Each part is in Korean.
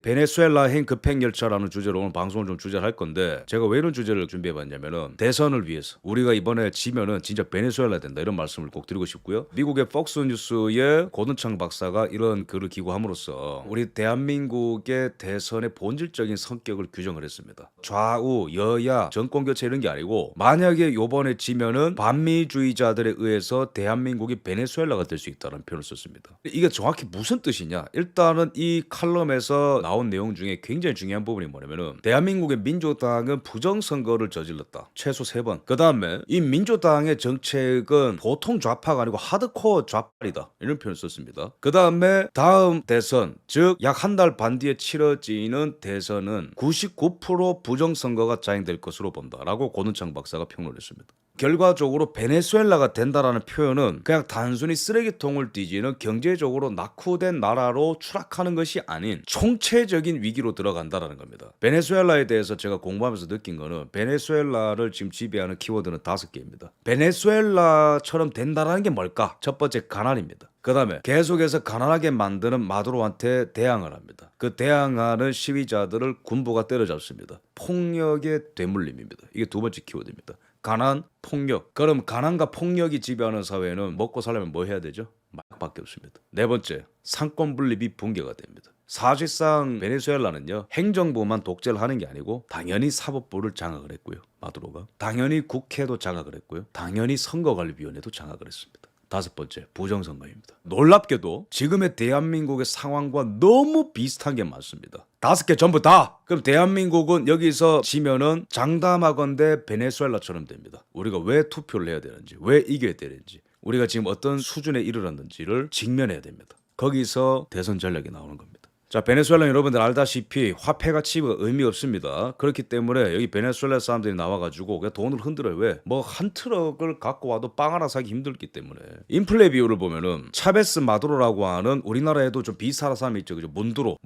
베네수엘라행 급행열차라는 주제로 오늘 방송을 좀 주제를 할 건데, 제가 왜 이런 주제를 준비해봤냐면은 대선을 위해서 우리가 이번에 지면은 진짜 베네수엘라 된다 이런 말씀을 꼭 드리고 싶고요. 미국의 폭스뉴스의 고든창 박사가 이런 글을 기고함으로써 우리 대한민국의 대선의 본질적인 성격을 규정을 했습니다. 좌우 여야 정권 교체 이런 게 아니고, 만약에 요번에 지면은 반미주의자들에 의해서 대한민국이 베네수엘라가 될 수 있다는 표현을 썼습니다. 이게 정확히 무슨 뜻이냐? 일단은 이 칼럼에서 나온 내용 중에 굉장히 중요한 부분이 뭐냐면은, 대한민국의 민주당은 부정선거를 저질렀다. 최소 3번. 그 다음에 이 민주당의 정책은 보통 좌파가 아니고 하드코어 좌파이다. 이런 표현을 썼습니다. 그 다음에 다음 대선, 즉 약 한 달 반 뒤에 치러지는 대선은 99% 부정선거가 자행될 것으로 본다라고 고든창 박사가 평론했습니다. 결과적으로 베네수엘라가 된다라는 표현은 그냥 단순히 쓰레기통을 뒤지는 경제적으로 낙후된 나라로 추락하는 것이 아닌 총체적인 위기로 들어간다라는 겁니다. 베네수엘라에 대해서 제가 공부하면서 느낀 거는, 베네수엘라를 지금 지배하는 키워드는 5개입니다. 베네수엘라처럼 된다라는 게 뭘까? 첫 번째, 가난입니다. 그 다음에 계속해서 가난하게 만드는 마두로한테 대항을 합니다. 그 대항하는 시위자들을 군부가 때려잡습니다. 폭력의 되물림입니다. 이게 두 번째 키워드입니다. 가난, 폭력. 그럼 가난과 폭력이 지배하는 사회는 먹고 살려면 뭐 해야 되죠? 마약밖에 없습니다. 네 번째, 상권 분립이 붕괴가 됩니다. 사실상 베네수엘라는요, 행정부만 독재를 하는 게 아니고 당연히 사법부를 장악을 했고요. 마두로가 당연히 국회도 장악을 했고요. 당연히 선거관리위원회도 장악을 했습니다. 5번째, 부정선거입니다. 놀랍게도 지금의 대한민국의 상황과 너무 비슷한 게 많습니다. 5개 전부 다. 그럼 대한민국은 여기서 지면은 장담하건대 베네수엘라처럼 됩니다. 우리가 왜 투표를 해야 되는지, 왜 이겨야 되는지, 우리가 지금 어떤 수준에 이르렀는지를 직면해야 됩니다. 거기서 대선 전략이 나오는 겁니다. 자, 베네수엘라는 여러분들 알다시피 화폐 가치가 의미 없습니다. 그렇기 때문에 여기 베네수엘라 사람들이 나와가지고 그냥 돈을 흔들어요. 왜? 뭐 한 트럭을 갖고 와도 빵 하나 사기 힘들기 때문에. 인플레 비율을 보면은 차베스 마두로라고 하는, 우리나라에도 좀 비슷한 사람이 있죠. 그죠? 문두로,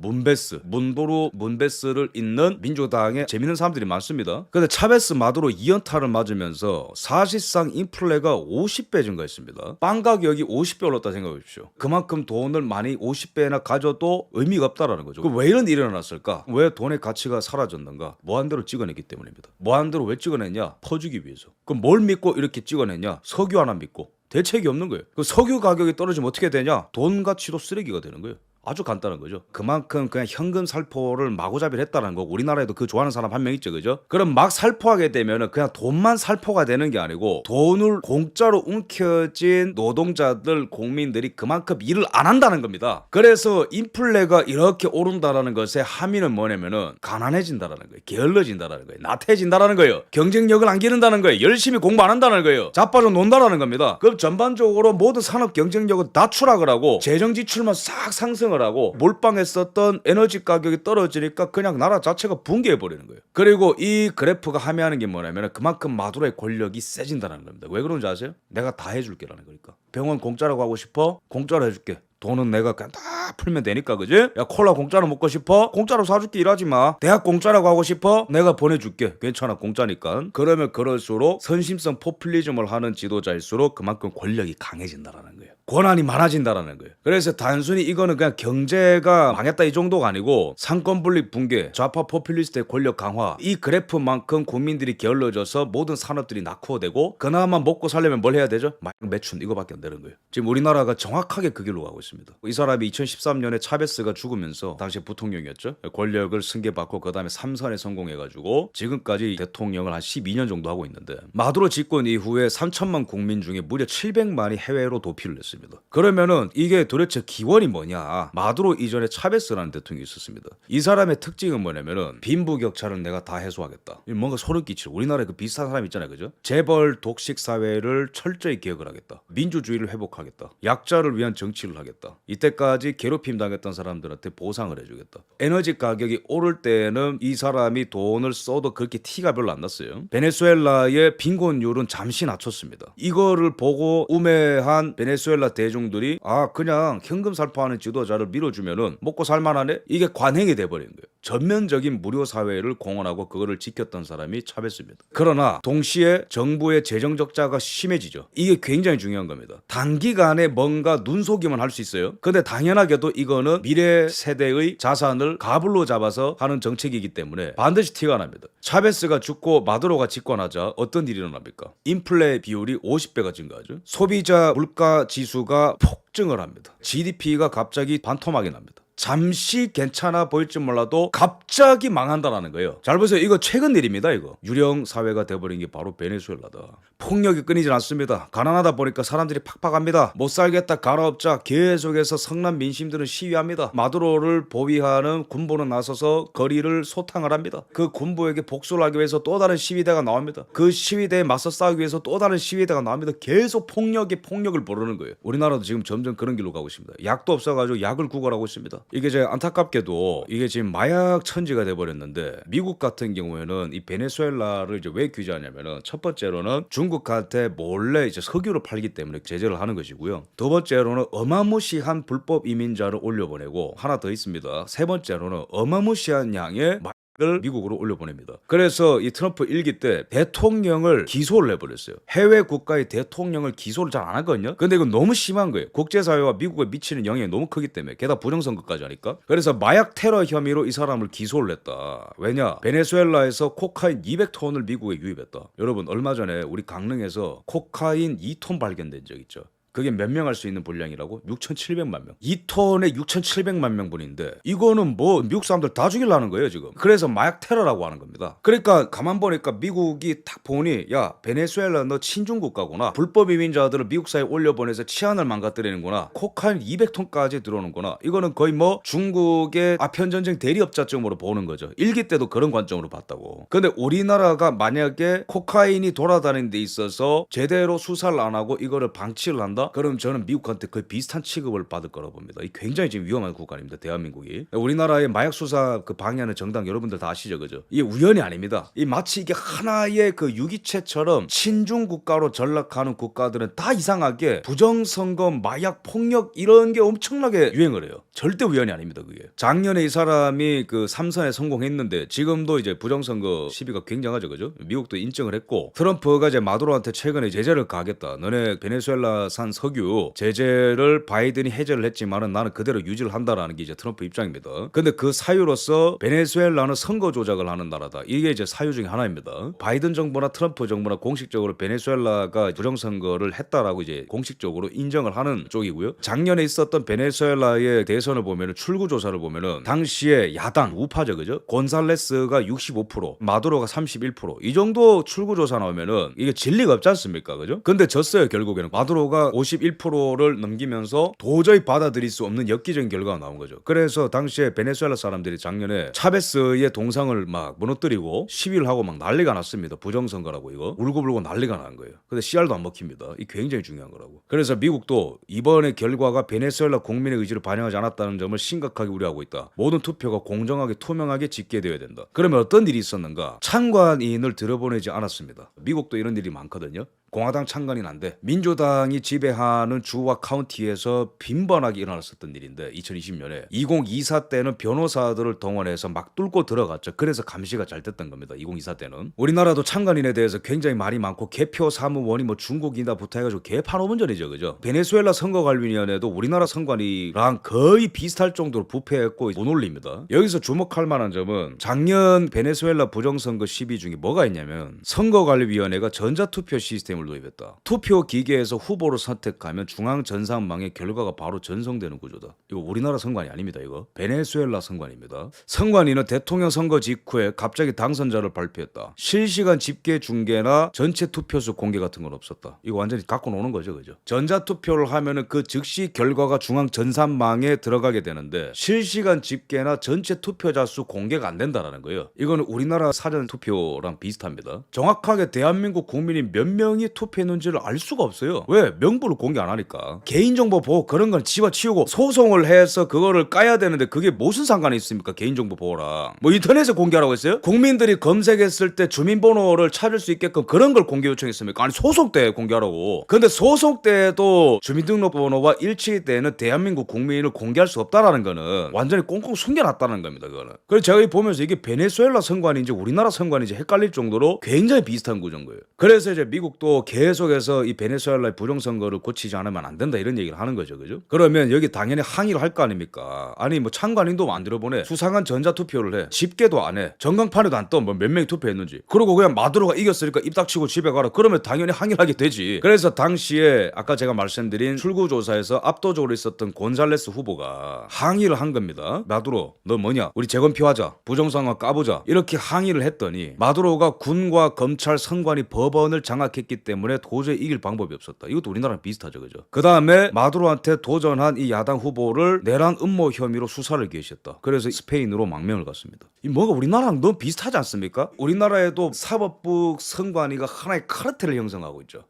문베스를 잇는 민주당에 재밌는 사람들이 많습니다. 근데 차베스 마두로 2연타를 맞으면서 사실상 인플레가 50배 증가했습니다. 빵 가격이 50배 올랐다 생각해 보십시오. 그만큼 돈을 많이 50배나 가져도 의미가 없다라는 거죠. 왜 이런 일이 일어났을까? 왜 돈의 가치가 사라졌는가? 무한대로 찍어냈기 때문입니다. 무한대로 왜 찍어냈냐? 퍼주기 위해서. 그럼 뭘 믿고 이렇게 찍어냈냐? 석유 하나 믿고. 대책이 없는 거예요. 그 석유 가격이 떨어지면 어떻게 되냐? 돈 가치도 쓰레기가 되는 거예요. 아주 간단한 거죠. 그만큼 그냥 현금 살포를 마구잡이를 했다는 거고, 우리나라에도 그 좋아하는 사람 한 명 있죠, 그죠? 그럼 막 살포하게 되면은 그냥 돈만 살포가 되는 게 아니고, 돈을 공짜로 움켜쥔 노동자들, 국민들이 그만큼 일을 안 한다는 겁니다. 그래서 인플레가 이렇게 오른다라는 것의 함의는 뭐냐면은, 가난해진다라는 거예요. 게을러진다라는 거예요. 나태해진다라는 거예요. 경쟁력을 안 기른다는 거예요. 열심히 공부 안 한다는 거예요. 자빠져 논다라는 겁니다. 그럼 전반적으로 모든 산업 경쟁력은 다 추락을 하고, 재정 지출만 싹 상승을 하고, 몰빵했었던 에너지 가격이 떨어지니까 그냥 나라 자체가 붕괴해 버리는 거예요. 그리고 이 그래프가 함의하는 게 뭐냐면, 그만큼 마두로의 권력이 세진다는 겁니다. 왜 그런지 아세요? 내가 다 해줄게라는 거니까. 병원 공짜라고 하고 싶어? 공짜로 해줄게. 돈은 내가 그냥 다 풀면 되니까, 그지? 야, 콜라 공짜로 먹고 싶어? 공짜로 사줄게, 일하지 마. 대학 공짜라고 하고 싶어? 내가 보내줄게. 괜찮아, 공짜니까. 그러면 그럴수록 선심성 포퓰리즘을 하는 지도자일수록 그만큼 권력이 강해진다라는 거예요. 권한이 많아진다라는 거예요. 그래서 단순히 이거는 그냥 경제가 망했다 이 정도가 아니고, 상권 분립 붕괴, 좌파 포퓰리스트의 권력 강화, 이 그래프만큼 국민들이 게을러져서 모든 산업들이 낙후되고, 그나마 먹고 살려면 뭘 해야 되죠? 마약 매춘, 이거밖에 안 되는 거예요. 지금 우리나라가 정확하게 그 길로 가고 있습니다. 이 사람이 2013년에 차베스가 죽으면서 당시 부통령이었죠. 권력을 승계받고 그 다음에 3선에 성공해가지고 지금까지 대통령을 한 12년 정도 하고 있는데, 마두로 집권 이후에 3천만 국민 중에 무려 700만이 해외로 도피를 했습니다. 그러면은 이게 도대체 기원이 뭐냐? 마두로 이전에 차베스라는 대통령이 있었습니다. 이 사람의 특징은 뭐냐면은, 빈부격차를 내가 다 해소하겠다. 뭔가 소름 끼치죠. 우리나라에 그 비슷한 사람 있잖아요, 그죠? 재벌 독식 사회를 철저히 개혁을 하겠다. 민주주의를 회복하겠다. 약자를 위한 정치를 하겠다. 이때까지 괴롭힘 당했던 사람들한테 보상을 해주겠다. 에너지 가격이 오를 때는 이 사람이 돈을 써도 그렇게 티가 별로 안 났어요. 베네수엘라의 빈곤율은 잠시 낮췄습니다. 이거를 보고 우매한 베네수엘라 대중들이, 아, 그냥 현금 살포하는 지도자를 밀어주면은 먹고 살만하네? 이게 관행이 돼버리는 거예요. 전면적인 무료 사회를 공언하고 그거를 지켰던 사람이 차베스입니다. 그러나 동시에 정부의 재정 적자가 심해지죠. 이게 굉장히 중요한 겁니다. 단기간에 뭔가 눈속임은 할 수 있어요. 근데 당연하게도 이거는 미래 세대의 자산을 가불로 잡아서 하는 정책이기 때문에 반드시 티가 납니다. 차베스가 죽고 마두로가 집권하자 어떤 일이 일어납니까? 인플레 비율이 50배가 증가하죠. 소비자 물가 지수가 폭증을 합니다. GDP가 갑자기 반토막이 납니다. 잠시 괜찮아 보일지 몰라도 갑자기 망한다라는 거예요. 잘 보세요. 이거 최근 일입니다. 이거 유령 사회가 돼버린 게 바로 베네수엘라다. 폭력이 끊이질 않습니다. 가난하다 보니까 사람들이 팍팍합니다. 못 살겠다 가라앉자 계속해서 성난 민심들은 시위합니다. 마두로를 보위하는 군부는 나서서 거리를 소탕을 합니다. 그 군부에게 복수를 하기 위해서 또 다른 시위대가 나옵니다. 그 시위대에 맞서 싸우기 위해서 또 다른 시위대가 나옵니다. 계속 폭력을 부르는 거예요. 우리나라도 지금 점점 그런 길로 가고 있습니다. 약도 없어가지고 약을 구걸하고 있습니다. 이게 이제 안타깝게도 이게 지금 마약 천지가 돼버렸는데 미국 같은 경우에는 이 베네수엘라를 이제 왜 규제하냐면은 첫 번째로는 중국한테 몰래 이제 석유를 팔기 때문에 제재를 하는 것이고요. 두 번째로는 어마무시한 불법 이민자를 올려보내고 하나 더 있습니다. 세 번째로는 어마무시한 양의 을 미국으로 올려보냅니다. 그래서 이 트럼프 1기 때 대통령을 기소를 해버렸어요. 해외 국가의 대통령을 기소를 잘 안 하거든요. 근데 이건 너무 심한 거예요. 국제사회와 미국에 미치는 영향이 너무 크기 때문에. 게다가 부정선거까지 하니까. 그래서 마약 테러 혐의로 이 사람을 기소를 했다. 왜냐? 베네수엘라에서 코카인 200톤을 미국에 유입했다. 여러분 얼마 전에 우리 강릉에서 코카인 2톤 발견된 적 있죠. 그게 몇 명 할 수 있는 분량이라고? 6,700만 명. 2톤에 6,700만 명분인데 이거는 뭐 미국 사람들 다 죽이려는 거예요 지금. 그래서 마약 테러라고 하는 겁니다. 그러니까 가만 보니까 미국이 딱 보니 야 베네수엘라 너 친중 국가구나. 불법 이민자들을 미국 사회에 올려보내서 치안을 망가뜨리는구나. 코카인 200톤까지 들어오는구나. 이거는 거의 뭐 중국의 아편전쟁 대리업자쯤으로 보는 거죠. 1기 때도 그런 관점으로 봤다고. 근데 우리나라가 만약에 코카인이 돌아다니는 데 있어서 제대로 수사를 안 하고 이거를 방치를 한다? 그럼 저는 미국한테 거의 비슷한 취급을 받을 거라고 봅니다. 이 굉장히 지금 위험한 국가입니다. 대한민국이. 우리나라의 마약 수사 그 방해하는 정당 여러분들 다 아시죠, 그죠? 이게 우연이 아닙니다. 이 마치 이게 하나의 그 유기체처럼 친중 국가로 전락하는 국가들은 다 이상하게 부정선거, 마약, 폭력 이런 게 엄청나게 유행을 해요. 절대 우연이 아닙니다, 그게. 작년에 이 사람이 그 3선에 성공했는데 지금도 이제 부정선거 시비가 굉장하죠, 그죠? 미국도 인정을 했고 트럼프가 이제 마두로한테 최근에 제재를 가하겠다. 너네 베네수엘라산 석유 제재를 바이든이 해제를 했지만은 나는 그대로 유지를 한다라는 게 이제 트럼프 입장입니다. 근데 그 사유로서 베네수엘라는 선거 조작을 하는 나라다. 이게 이제 사유 중에 하나입니다. 바이든 정부나 트럼프 정부나 공식적으로 베네수엘라가 부정선거를 했다라고 이제 공식적으로 인정을 하는 쪽이고요. 작년에 있었던 베네수엘라의 대선을 보면은 출구 조사를 보면은 당시에 야당 우파죠, 그죠? 곤살레스가 65%, 마두로가 31%. 이 정도 출구 조사 나오면은 이게 진리가 없지 않습니까, 그죠? 근데 졌어요 결국에는. 마두로가 51%를 넘기면서 도저히 받아들일 수 없는 엽기적인 결과가 나온 거죠. 그래서 당시에 베네수엘라 사람들이 작년에 차베스의 동상을 막 무너뜨리고 시위를 하고 막 난리가 났습니다. 부정선거라고 이거 울고불고 난리가 난 거예요. 근데 씨알도 안 먹힙니다. 이 굉장히 중요한 거라고. 그래서 미국도 이번의 결과가 베네수엘라 국민의 의지를 반영하지 않았다는 점을 심각하게 우려하고 있다. 모든 투표가 공정하게 투명하게 집계되어야 된다. 그러면 어떤 일이 있었는가? 참관인을 들어보내지 않았습니다. 미국도 이런 일이 많거든요. 공화당 참관인 안 돼. 민주당이 지배하는 주와 카운티에서 빈번하게 일어났었던 일인데 2020년에 2024 때는 변호사들을 동원해서 막 뚫고 들어갔죠. 그래서 감시가 잘 됐던 겁니다. 2024 때는. 우리나라도 참관인에 대해서 굉장히 말이 많고 개표 사무원이 뭐 중국이다 부탁해가지고 개판 5분 전이죠, 그죠? 베네수엘라 선거관리위원회도 우리나라 선관위랑 거의 비슷할 정도로 부패했고 못 올립니다. 여기서 주목할 만한 점은 작년 베네수엘라 부정선거 시비 중에 뭐가 있냐면 선거관리위원회가 전자투표 시스템을 도입했다. 투표 기계에서 후보를 선택하면 중앙 전산망에 결과가 바로 전송되는 구조다. 이거 우리나라 선관위 아닙니다. 이거 베네수엘라 선관위입니다. 선관위는 대통령 선거 직후에 갑자기 당선자를 발표했다. 실시간 집계 중계나 전체 투표수 공개 같은 건 없었다. 이거 완전히 갖고 노는 거죠, 그죠? 전자투표를 하면은 그 즉시 결과가 중앙 전산망에 들어가게 되는데 실시간 집계나 전체 투표자 수 공개가 안 된다라는 거예요. 이거는 우리나라 사전 투표랑 비슷합니다. 정확하게 대한민국 국민이 몇 명이 투표했는지를 알 수가 없어요. 왜? 명부를 공개 안 하니까. 개인정보 보호 그런 건 집어치우고 소송을 해서 그거를 까야 되는데 그게 무슨 상관이 있습니까? 개인정보 보호랑. 뭐 인터넷에 공개하라고 했어요? 국민들이 검색했을 때 주민번호를 찾을 수 있게끔 그런 걸 공개 요청했습니까? 아니 소송 때 공개하라고. 근데 소송 때도 주민등록번호와 일치되는 대한민국 국민을 공개할 수 없다라는 거는 완전히 꽁꽁 숨겨놨다는 겁니다. 그거는. 그래서 제가 보면서 이게 베네수엘라 선관인지 우리나라 선관인지 헷갈릴 정도로 굉장히 비슷한 구조인 거예요. 그래서 이제 미국도 계속해서 이 베네수엘라의 부정선거를 고치지 않으면 안 된다 이런 얘기를 하는 거죠. 그죠? 그러면 여기 당연히 항의를 할 거 아닙니까? 아니 뭐 참관인도 만들어보내. 수상한 전자투표를 해. 집계도 안 해. 전광판에도 안 떠. 뭐 몇 명이 투표했는지. 그리고 그냥 마두로가 이겼으니까 입 닥치고 집에 가라. 그러면 당연히 항의를 하게 되지. 그래서 당시에 아까 제가 말씀드린 출구조사에서 압도적으로 있었던 곤살레스 후보가 항의를 한 겁니다. 마두로 너 뭐냐? 우리 재검표하자. 부정선거 까보자. 이렇게 항의를 했더니 마두로가 군과 검찰, 선관위, 법원을 장악했기 때문에 도저히 이길 방법이 없었다. 이것도 우리나라랑 비슷하죠. 그죠? 그 다음에 마두로한테 도전한 이 야당 후보를 내란 음모 혐의로 수사를 개시했다. 그래서 스페인으로 망명을 갔습니다. 이 뭐가 우리나라랑 너무 비슷하지 않습니까? 우리나라에도 사법부 선관위가 하나의 카르텔을 형성하고 있죠.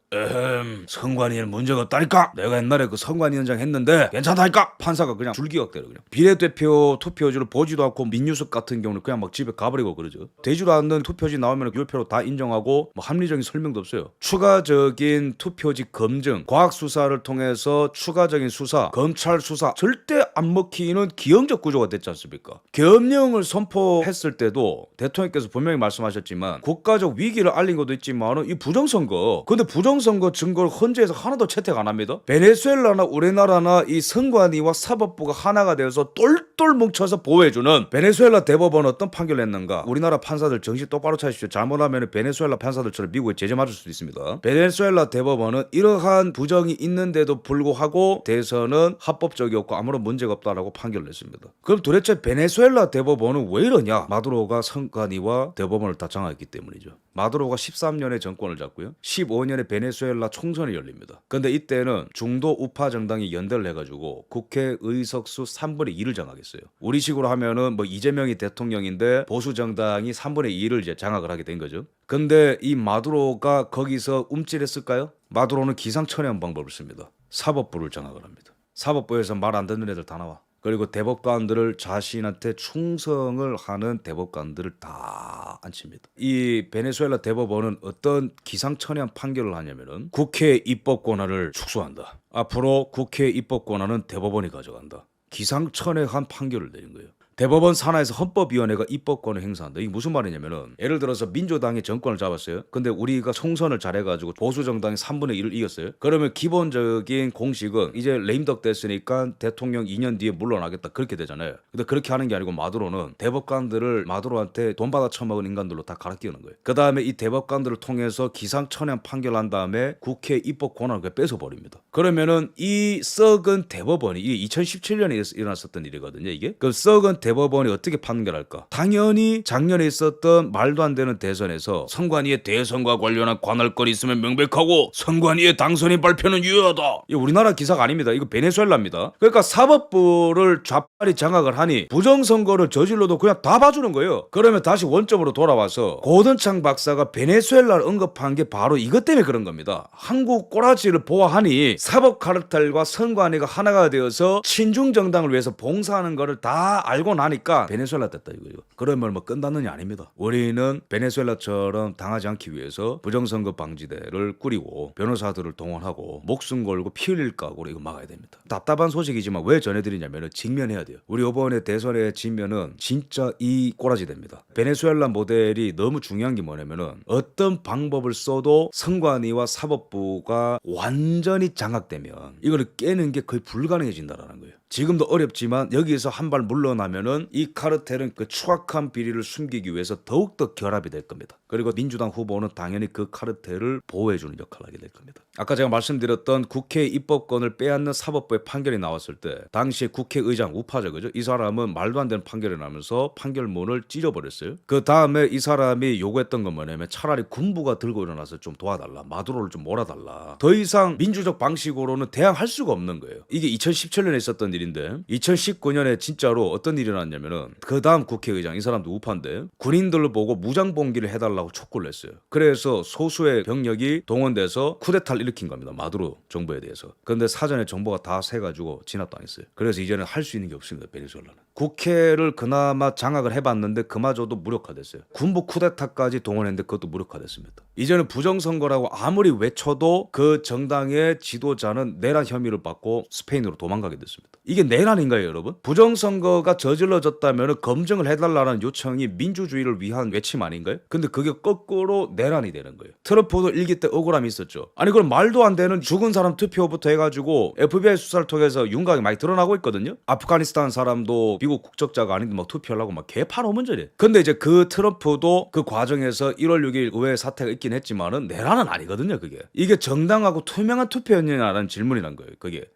선관위에는 문제가 없다니까. 내가 옛날에 그 선관위원장 했는데 괜찮다니까. 판사가 그냥 줄기각대로 그냥 비례대표 투표지를 보지도 않고 민유숙 같은 경우는 그냥 막 집에 가버리고 그러죠. 되지도 않는 투표지 나오면 유효표로 다 인정하고 뭐 합리적인 설명도 없어요. 추가적인 투표지 검증, 과학 수사를 통해서 추가적인 수사, 검찰 수사 절대 안 먹히는 기형적 구조가 됐지 않습니까? 계엄령을 선포했을 때도 대통령께서 분명히 말씀하셨지만 국가적 위기를 알린 것도 있지만 이 부정선거. 근데 부정선거 증거를 헌재에서 하나도 채택 안 합니다. 베네수엘라나 우리나라나 이 선관위와 사법부가 하나가 되어서 똘똘 뭉쳐서 보호해주는 베네수엘라 대법원 어떤 판결을 했는가? 우리나라 판사들 정신 똑바로 차리십시오. 잘못하면 베네수엘라 판사들처럼 미국에 제재 맞을 수도 있습니다. 베네수엘라 대법원은 이러한 부정이 있는데도 불구하고 대선은 합법적이었고 아무런 문제가 없다라고 판결을 냈습니다. 그럼 도대체 베네수엘라 대법원은 왜 이러냐? 마두로가 선관위와 대법원을 다 장악했기 때문이죠. 마두로가 13년에 정권을 잡고요. 15년에 베네수엘라 총선이 열립니다. 근데 이때는 중도 우파 정당이 연대를 해가지고 국회 의석수 3분의 2를 장악했어요. 우리식으로 하면은 뭐 이재명이 대통령인데 보수 정당이 3분의 2를 이제 장악을 하게 된 거죠. 근데 이 마두로가 거기서 움찔했을까요? 마두로는 기상천외한 방법을 씁니다. 사법부를 장악을 합니다. 사법부에서 말 안 듣는 애들 다 나와. 그리고 대법관들을 자신한테 충성을 하는 대법관들을 다 앉힙니다. 이 베네수엘라 대법원은 어떤 기상천외한 판결을 하냐면은 국회 입법 권한을 축소한다. 앞으로 국회 입법 권한은 대법원이 가져간다. 기상천외한 판결을 내린 거예요. 대법원 산하에서 헌법위원회가 입법권을 행사한다. 이게 무슨 말이냐면은 예를 들어서 민주당이 정권을 잡았어요. 근데 우리가 총선을 잘해가지고 보수 정당이 3분의 1을 이겼어요. 그러면 기본적인 공식은 이제 레임덕 됐으니까 대통령 2년 뒤에 물러나겠다 그렇게 되잖아요. 근데 그렇게 하는 게 아니고 마두로는 대법관들을 마두로한테 돈 받아 처먹은 인간들로 다 갈아 끼우는 거예요. 그 다음에 이 대법관들을 통해서 기상천외한 판결한 다음에 국회 입법 권한을 뺏어버립니다. 그러면은 이 썩은 대법원이 이게 2017년에 일어났었던 일이거든요. 이게 그 썩은 대법원이 어떻게 판결할까? 당연히 작년에 있었던 말도 안 되는 대선에서 선관위의 대선과 관련한 관할권이 있으면 명백하고 선관위의 당선인 발표는 유효하다. 이거 우리나라 기사가 아닙니다. 이거 베네수엘라입니다. 그러니까 사법부를 좌빨이 장악을 하니 부정선거를 저질러도 그냥 다 봐주는 거예요. 그러면 다시 원점으로 돌아와서 고든창 박사가 베네수엘라를 언급한 게 바로 이것 때문에 그런 겁니다. 한국 꼬라지를 보아하니 사법 카르텔과 선관위가 하나가 되어서 친중 정당을 위해서 봉사하는 거를 다 알고 나니까 베네수엘라 됐다 이거죠. 그러면 뭐 끝났느냐 아닙니다. 우리는 베네수엘라처럼 당하지 않기 위해서 부정선거 방지대를 꾸리고 변호사들을 동원하고 목숨 걸고 피 흘릴 각오로 이거 막아야 됩니다. 답답한 소식이지만 왜 전해드리냐면 직면해야 돼요. 우리 이번에 대선에 지면은 진짜 이 꼬라지 됩니다. 베네수엘라 모델이 너무 중요한 게 뭐냐면은 어떤 방법을 써도 선관위와 사법부가 완전히 장악되면 이거를 깨는 게 거의 불가능해진다라는 거예요. 지금도 어렵지만 여기에서 한 발 물러나면은 이 카르텔은 그 추악한 비리를 숨기기 위해서 더욱더 결합이 될 겁니다. 그리고 민주당 후보는 당연히 그 카르텔을 보호해주는 역할을 하게 될 겁니다. 아까 제가 말씀드렸던 국회 입법권을 빼앗는 사법부의 판결이 나왔을 때 당시에 국회의장 우파죠, 그죠? 이 사람은 말도 안 되는 판결이 나면서 판결문을 찢어버렸어요. 그 다음에 이 사람이 요구했던 건 뭐냐면 차라리 군부가 들고 일어나서 좀 도와달라, 마두로를 좀 몰아달라. 더 이상 민주적 방식으로는 대항할 수가 없는 거예요. 이게 2017년에 있었던 일이 일인데 2019년에 진짜로 어떤 일이 났냐면은 그 다음 국회의장 이 사람도 우파인데 군인들을 보고 무장봉기를 해달라고 촉구를 했어요. 그래서 소수의 병력이 동원돼서 쿠데타를 일으킨 겁니다. 마두로 정부에 대해서. 그런데 사전에 정보가 다 새가지고 진압당했어요. 그래서 이제는 할 수 있는 게 없습니다. 베네수엘라는. 국회를 그나마 장악을 해봤는데 그마저도 무력화됐어요. 군부 쿠데타까지 동원했는데 그것도 무력화됐습니다. 이제는 부정선거라고 아무리 외쳐도 그 정당의 지도자는 내란 혐의를 받고 스페인으로 도망가게 됐습니다. 이게 내란인가요, 여러분? 부정선거가 저질러졌다면 검증을 해달라는 요청이 민주주의를 위한 외침 아닌가요? 근데 그게 거꾸로 내란이 되는 거예요. 트럼프도 일기 때 억울함이 있었죠. 아니 그럼 말도 안 되는 죽은 사람 투표부터 해가지고 FBI 수사를 통해서 윤곽이 많이 드러나고 있거든요. 아프가니스탄 사람도 미국 국적자가 아닌데 막 투표하려고 막 개판오문절이에요. 근데 이제 그 트럼프도 그 과정에서 1월 6일 의회 사태가 있긴 했지만은 내란은 아니거든요. 그게 이게 정당하고 투명한 투표였냐라는 질문이 난 거예요.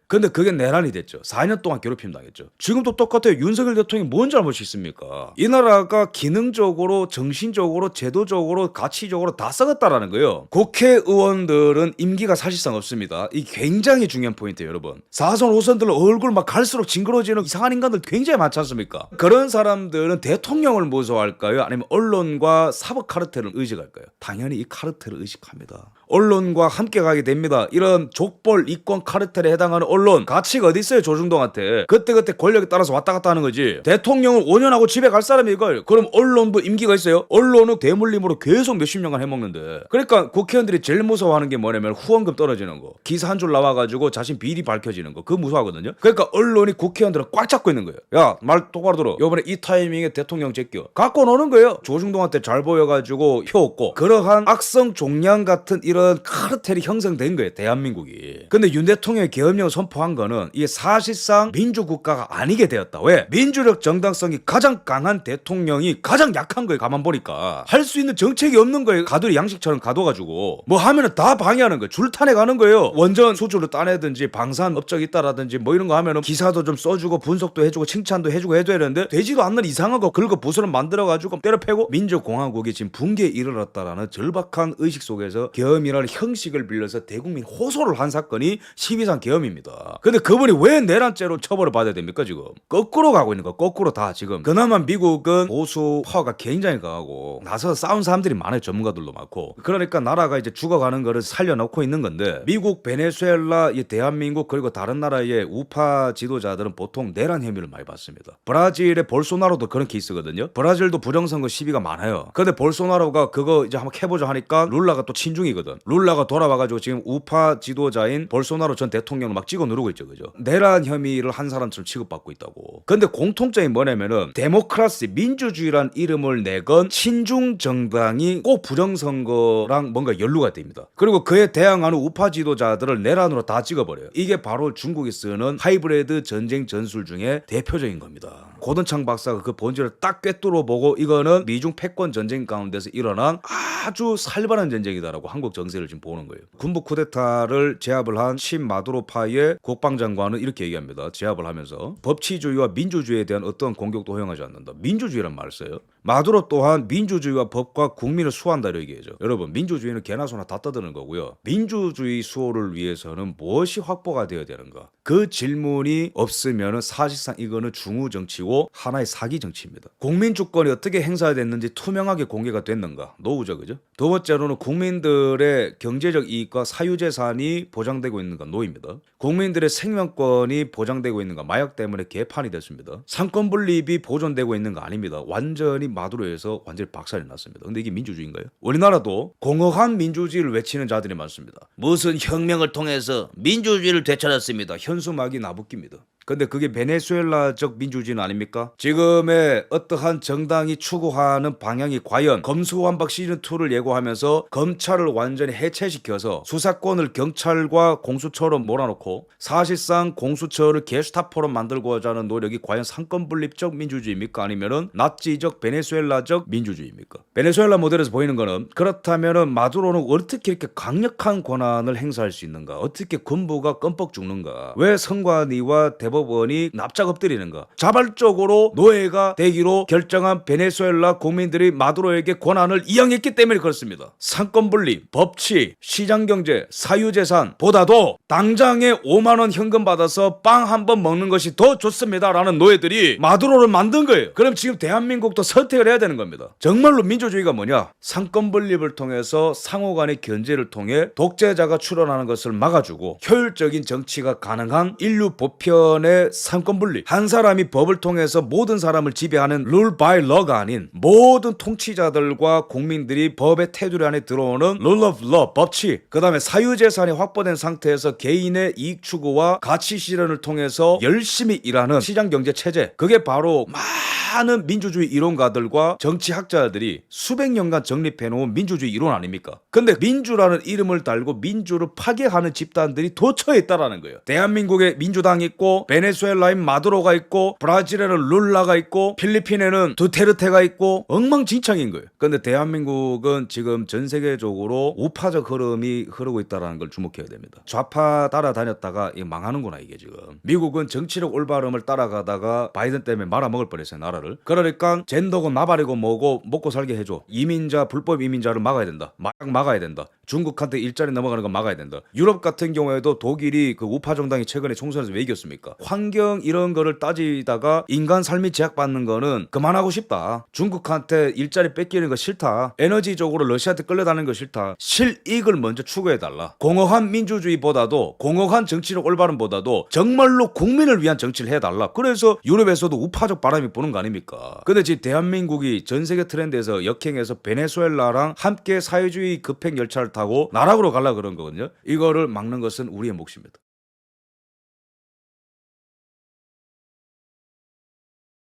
근데 그게 내란이 됐죠. 4년 동안 괴롭힘 당했죠. 지금도 똑같아요. 윤석열 대통령이 뭔 잘못이 있습니까? 이 나라가 기능적으로 정신적으로 제도적으로 가치적으로 다 썩었다라는 거예요. 국회의원들은 임기가 사실상 없습니다. 이 굉장히 중요한 포인트예요, 여러분. 4선 5선들 얼굴 막 갈수록 징그러지는 이상한 인간들 굉장히 많지 않습니까? 그런 사람들은 대통령을 무서워할까요? 아니면 언론과 사법 카르텔을 의식할까요? 당연히 이 카르텔을 의식합니다. 언론과 함께 가게 됩니다. 이런 족벌 이권 카르텔에 해당하는 언론 가치가 어디 있어요? 조중동한테 그때그때 권력에 따라서 왔다 갔다 하는 거지. 대통령을 5년 하고 집에 갈 사람이 이걸. 그럼 언론도 임기가 있어요? 언론은 대물림으로 계속 몇십 년간 해먹는데. 그러니까 국회의원들이 제일 무서워하는 게 뭐냐면 후원금 떨어지는 거, 기사 한 줄 나와가지고 자신 비리 밝혀지는 거, 그거 무서워하거든요. 그러니까 언론이 국회의원들을 꽉 잡고 있는 거예요. 야, 말 똑바로 들어. 요번에 이 타이밍에 대통령 제껴 갖고 노는 거예요. 조중동한테 잘 보여가지고 표 얻고. 그러한 악성 종양 같은 이런 카르텔이 형성된 거예요, 대한민국이. 근데 윤 대통령이 계엄령을 선포한 거는 이게 사실상 민주국가가 아니게 되었다. 왜? 민주적 정당성이 가장 강한 대통령이 가장 약한 거예요. 가만 보니까 할 수 있는 정책이 없는 거예요. 가두리 양식처럼 가둬가지고 뭐 하면은 다 방해하는 거예요. 줄탄에 가는 거예요. 원전 수주를 따내든지 방산 업적이 있다라든지 뭐 이런 거 하면은 기사도 좀 써주고 분석도 해주고 칭찬도 해주고 해줘야 되는데 되지도 않는 이상한 거 긁어 부스럼 만들어가지고 때려패고. 민주공화국이 지금 붕괴에 이르렀다라는 절박한 의식 속에서 계엄이라는 형식을 빌려서 대국민 호소를 한 사건이 12.3 계엄입니다. 근데 그분이 왜 내란죄로 처벌을 받아야 됩니까? 지금 거꾸로 가고 있는 거. 거꾸로 다 지금. 그나마 미국은 보수 파워가 굉장히 강하고 나서 싸운 사람들이 많아요. 전문가들도 많고. 그러니까 나라가 이제 죽어가는 거를 살려놓고 있는 건데, 미국, 베네수엘라, 대한민국 그리고 다른 나라의 우파 지도자들은 보통 내란 혐의를 많이 받습니다. 브라질의 볼소나로도 그런 케이스거든요. 브라질도 부정선거 시비가 많아요. 근데 볼소나로가 그거 이제 한번 해보자 하니까 룰라가 또 친중이거든. 룰라가 돌아와가지고 지금 우파 지도자인 볼소나로 전 대통령을 막 찍어 누르고 있죠. 그죠? 내란 혐의를 한 사람처럼 취급받고 있다고. 근데 공통점이 뭐냐면은 데모크라시, 민주주의란 이름을 내건 친중 정당이 꼭 부정선거랑 뭔가 연루가 됩니다. 그리고 그에 대항하는 우파 지도자들을 내란으로 다 찍어버려요. 이게 바로 중국이 쓰는 하이브리드 전쟁 전술 중에 대표적인 겁니다. 고든창 박사가 그 본질을 딱 꿰뚫어 보고 이거는 미중 패권 전쟁 가운데서 일어난 아주 살벌한 전쟁이다라고 한국 정세를 지금 보는 거예요. 군부 쿠데타를 제압을 한 친마두로파의 국방장관은 이렇게 얘기합니다. 제압을 하면서 법치주의와 민주주의에 대한 어떤 공격도 허용하지 않는다. 민주주의란 말을 써요. 마두로 또한 민주주의와 법과 국민을 수호한다 이렇게 얘기하죠. 여러분, 민주주의는 개나 소나 다 떠드는 거고요. 민주주의 수호를 위해서는 무엇이 확보가 되어야 되는가? 그 질문이 없으면 사실상 이거는 중우 정치고 하나의 사기 정치입니다. 국민 주권이 어떻게 행사됐는지 투명하게 공개가 됐는가? 노후죠, 그죠? 두 번째로는 국민들의 경제적 이익과 사유재산이 보장되고 있는가? 노입니다. 국민들의 생명권이 보장되고 있는가? 마약 때문에 개판이 됐습니다. 상권 분립이 보존되고 있는가? 아닙니다. 완전히 마두로에서 완전히 박살이 났습니다. 근데 이게 민주주의인가요? 우리나라도 공허한 민주주의를 외치는 자들이 많습니다. 무슨 혁명을 통해서 민주주의를 되찾았습니다. 현수막이 나붓기입니다. 근데 그게 베네수엘라적 민주주의는 아닙니까? 지금의 어떠한 정당이 추구하는 방향이 과연 검수완박 시즌2를 예고하면서 검찰을 완전히 해체시켜서 수사권을 경찰과 공수처로 몰아놓고 사실상 공수처를 게슈타포로 만들고자 하는 노력이 과연 상권분립적 민주주의입니까? 아니면은 나치적 베네수엘라적 민주주의입니까? 베네수엘라 모델에서 보이는 거는, 그렇다면은 마두로는 어떻게 이렇게 강력한 권한을 행사할 수 있는가? 어떻게 군부가 껌뻑 죽는가? 왜 선관위와 대법 대법원이 납작 엎드리는 거. 자발적으로 노예가 되기로 결정한 베네수엘라 국민들이 마두로에게 권한을 이양했기 때문에 그렇습니다. 상권분리, 법치, 시장경제, 사유재산보다도 당장에 5만원 현금 받아서 빵 한 번 먹는 것이 더 좋습니다 라는 노예들이 마두로를 만든 거예요. 그럼 지금 대한민국도 선택을 해야 되는 겁니다. 정말로 민주주의가 뭐냐? 상권분립을 통해서 상호간의 견제를 통해 독재자가 출현하는 것을 막아주고 효율적인 정치가 가능한 인류 보편의 상권분립. 한 사람이 법을 통해서 모든 사람을 지배하는 룰 바이 러가 아닌 모든 통치자들과 국민들이 법의 테두리 안에 들어오는 룰 오브 러, 법치. 그 다음에 사유재산이 확보된 상태에서 개인의 이익 추구와 가치 실현을 통해서 열심히 일하는 시장경제 체제. 그게 바로 많은 민주주의 이론가들과 정치학자들이 수백 년간 정립해놓은 민주주의 이론 아닙니까? 근데 민주라는 이름을 달고 민주를 파괴하는 집단들이 도처에 있다라는 거예요. 대한민국에 민주당이 있고 베네수엘라인 마두로가 있고 브라질에는 룰라가 있고 필리핀에는 두테르테가 있고 엉망진창인 거예요. 근데 대한민국은 지금 전 세계적으로 우파적 흐름이 흐르고 있다는 걸 주목해야 됩니다. 좌파 따라다녔다가 망하는구나 이게 지금. 미국은 정치력 올바름을 따라가다가 바이든 때문에 말아먹을 뻔했어요 나라를. 그러니까 젠더고 나발이고 뭐고 먹고 살게 해줘. 이민자 불법 이민자를 막아야 된다. 막아야 된다. 중국한테 일자리 넘어가는 거 막아야 된다. 유럽 같은 경우에도 독일이 그 우파 정당이 최근에 총선에서 왜 이겼습니까? 환경 이런 거를 따지다가 인간 삶이 제약받는 거는 그만하고 싶다. 중국한테 일자리 뺏기는 거 싫다. 에너지적으로 러시아한테 끌려다니는 거 싫다. 실익을 먼저 추구해달라. 공허한 민주주의보다도 공허한 정치력 올바름보다도 정말로 국민을 위한 정치를 해달라. 그래서 유럽에서도 우파적 바람이 부는 거 아닙니까? 근데 지금 대한민국이 전 세계 트렌드에서 역행해서 베네수엘라랑 함께 사회주의 급행 열차를 타고 나락으로 가려고 그런 거거든요. 이거를 막는 것은 우리의 몫입니다.